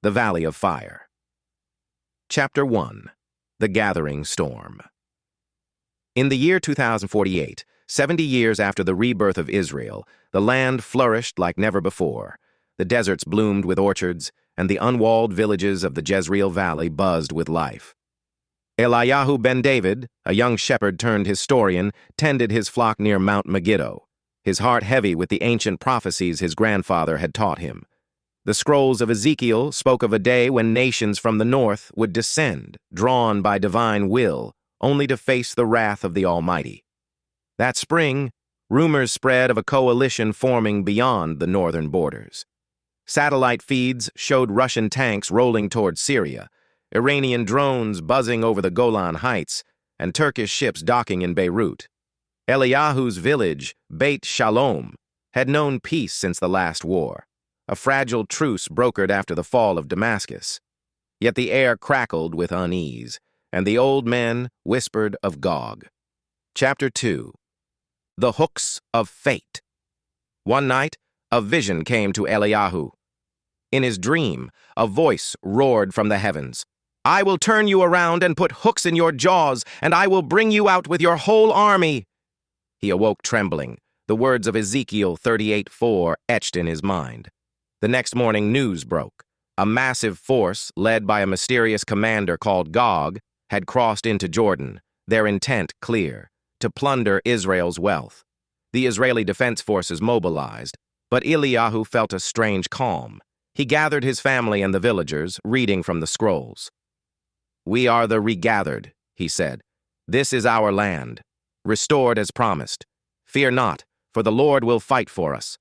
The Valley of Fire. Chapter 1. The Gathering Storm. In the year 2048, 70 years after the rebirth of Israel, the land flourished like never before. The deserts bloomed with orchards, and the unwalled villages of the Jezreel Valley buzzed with life. Eliyahu ben David, a young shepherd turned historian, tended his flock near Mount Megiddo, his heart heavy with the ancient prophecies his grandfather had taught him. The scrolls of Ezekiel spoke of a day when nations from the north would descend, drawn by divine will, only to face the wrath of the Almighty. That spring, rumors spread of a coalition forming beyond the northern borders. Satellite feeds showed Russian tanks rolling toward Syria, Iranian drones buzzing over the Golan Heights, and Turkish ships docking in Beirut. Eliyahu's village, Beit Shalom, had known peace since the last war, a fragile truce brokered after the fall of Damascus. Yet the air crackled with unease, and the old men whispered of Gog. Chapter 2. The Hooks of Fate. One night, a vision came to Eliyahu. In his dream, a voice roared from the heavens. "I will turn you around and put hooks in your jaws, and I will bring you out with your whole army." He awoke trembling, the words of Ezekiel 38:4 etched in his mind. The next morning, news broke. A massive force, led by a mysterious commander called Gog, had crossed into Jordan, their intent clear: to plunder Israel's wealth. The Israeli defense forces mobilized, but Eliyahu felt a strange calm. He gathered his family and the villagers, reading from the scrolls. "We are the regathered," he said. "This is our land, restored as promised. Fear not, for the Lord will fight for us."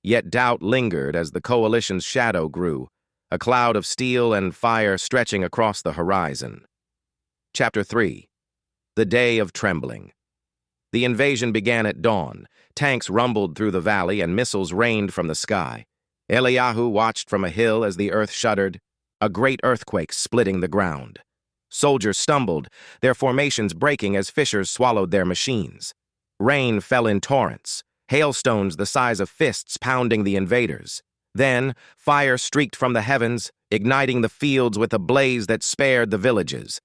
Yet doubt lingered as the coalition's shadow grew, a cloud of steel and fire stretching across the horizon. Chapter 3. The Day of Trembling. The invasion began at dawn. Tanks rumbled through the valley and missiles rained from the sky. Eliyahu watched from a hill as the earth shuddered, a great earthquake splitting the ground. Soldiers stumbled, their formations breaking as fissures swallowed their machines. Rain fell in torrents, hailstones the size of fists pounding the invaders. Then, fire streaked from the heavens, igniting the fields with a blaze that spared the villages.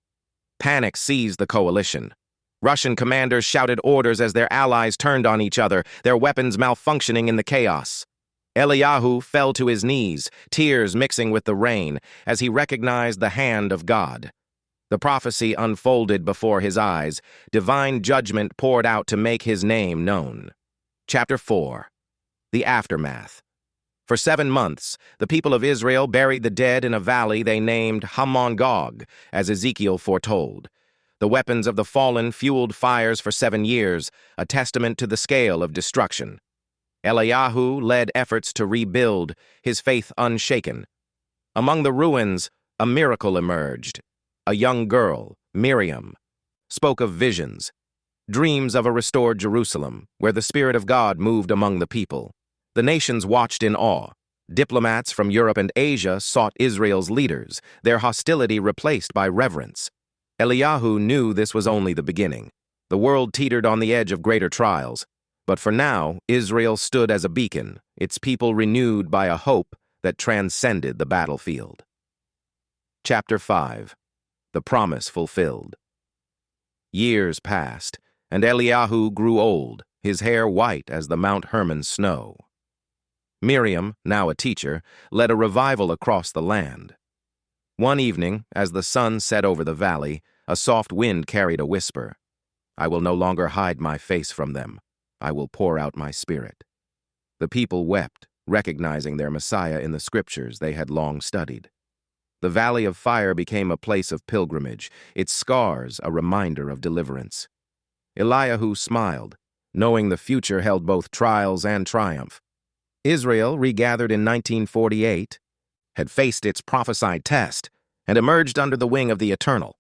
Panic seized the coalition. Russian commanders shouted orders as their allies turned on each other, their weapons malfunctioning in the chaos. Eliyahu fell to his knees, tears mixing with the rain, as he recognized the hand of God. The prophecy unfolded before his eyes. Divine judgment poured out to make his name known. Chapter 4. The Aftermath. For 7 months, the people of Israel buried the dead in a valley they named Hamon-Gog, as Ezekiel foretold. The weapons of the fallen fueled fires for 7 years, a testament to the scale of destruction. Eliyahu led efforts to rebuild, his faith unshaken. Among the ruins, a miracle emerged. A young girl, Miriam, spoke of visions, dreams of a restored Jerusalem, where the Spirit of God moved among the people. The nations watched in awe. Diplomats from Europe and Asia sought Israel's leaders, their hostility replaced by reverence. Eliyahu knew this was only the beginning. The world teetered on the edge of greater trials. But for now, Israel stood as a beacon, its people renewed by a hope that transcended the battlefield. Chapter 5. The Promise Fulfilled. Years passed, and Eliyahu grew old, his hair white as the Mount Hermon snow. Miriam, now a teacher, led a revival across the land. One evening, as the sun set over the valley, a soft wind carried a whisper. "I will no longer hide my face from them. I will pour out my spirit." The people wept, recognizing their Messiah in the scriptures they had long studied. The Valley of Fire became a place of pilgrimage, its scars a reminder of deliverance. Eliyahu smiled, knowing the future held both trials and triumph. Israel, regathered in 1948, had faced its prophesied test and emerged under the wing of the Eternal.